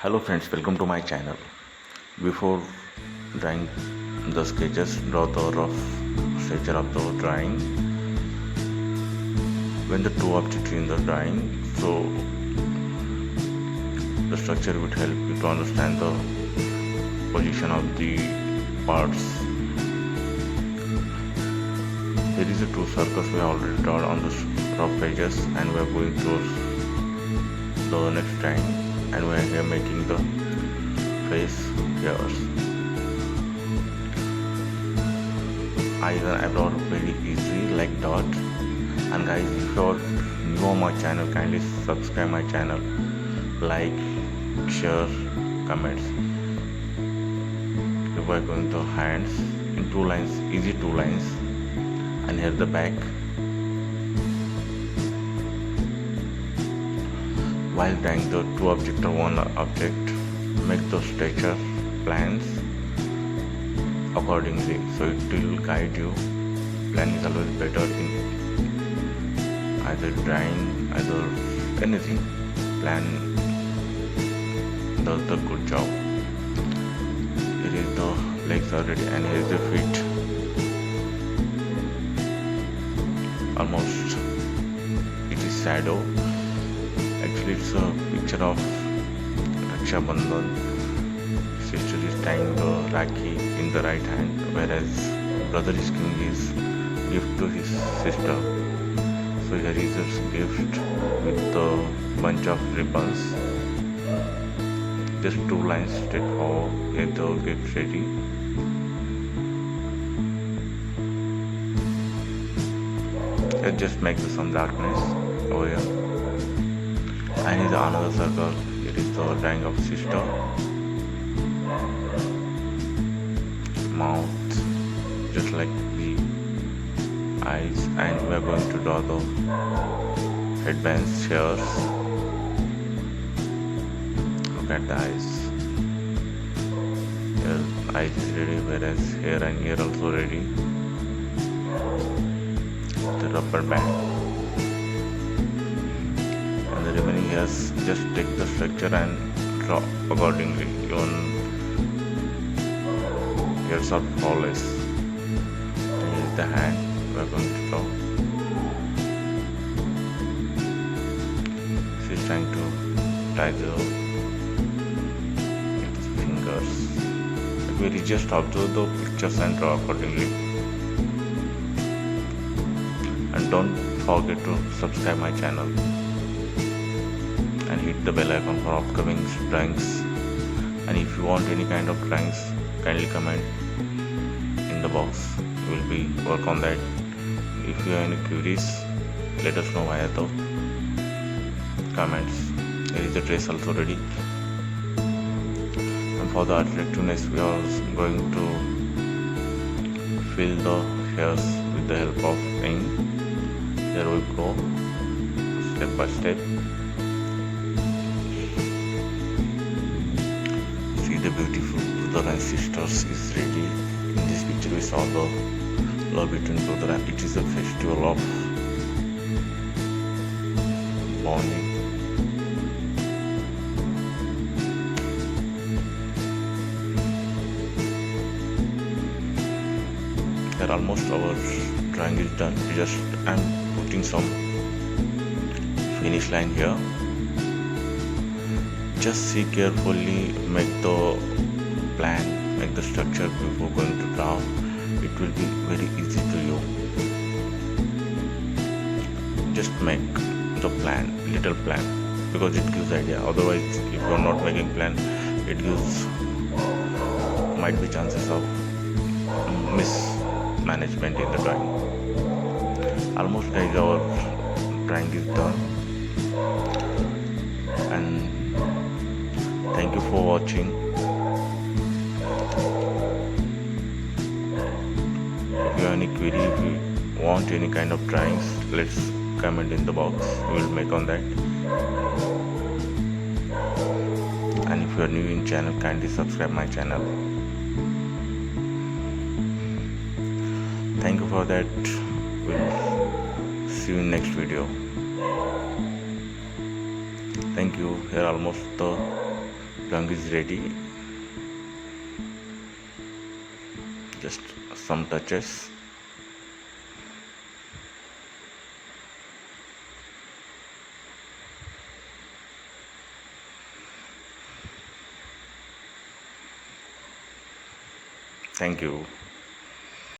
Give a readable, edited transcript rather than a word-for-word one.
Hello friends, welcome to my channel. Before drawing the sketches, draw the rough structure of the drawing. When the two objects in the drawing, so the structure would help you to understand the position of the parts. Here is the two circles we have already drawn on the rough pages, and we are going to the next drawing, and we are here making the face hairs. Eyes and eyebrow are very easy like dot. And guys, if you are new on my channel, kindly subscribe my channel, like, share, comments. If we are going to hands in two lines, easy two lines, and here the back. While drawing the two object or one object, make the structure plans accordingly, so it will guide you. Plan is always better in either drawing, either anything. Plan does the good job. Here is the legs already, and here is the feet. Almost it is shadow. Actually, it's a picture of Raksha Bandhan. Sister is tying the Rakhi in the right hand, whereas brother is giving his gift to his sister. So here is his gift with a bunch of ribbons. Just two lines straight forward. Here the gift ready. Let's just make some darkness over here. And here is another circle. It is the drawing of sister. Mouth, just like the eyes, and we are going to draw the headbands, hairs. Look at the eyes. Here eyes is ready, whereas hair and ear also ready. The rubber band. And the remaining hairs, just take the structure and draw accordingly. Even hairs are flawless. Here is the hand we are going to draw. She is trying to tie the fingers. We just observe the pictures and draw accordingly. And don't forget to subscribe my channel and hit the bell icon for upcoming drawings. And if you want any kind of drawings, kindly comment in the box. We will be work on that. If you have any queries, let us know via the comments. There is the dress also ready. And for the attractiveness, we are going to fill the hairs with the help of ink. Here we go, step by step. See the beautiful brother and sisters is ready. In this picture we saw the love between brother, and it is a festival of bonding. Here almost our drawing is done. Just I'm putting some finish line here. Just see carefully, make the plan, make the structure before going to draw. It will be very easy to you. Just make the plan, little plan, because it gives idea. Otherwise, if you are not making plan, it gives might be chances of mismanagement in the drawing. Almost guys, our drawing is done, and thank you for watching. If you have any query, if you want any kind of drawings, let's comment in the box. We will make on that. And if you are new in channel, kindly subscribe my channel. Thank you for that. We'll see you in next video. Thank you. Here almost the Rang is ready. Just some touches. Thank you.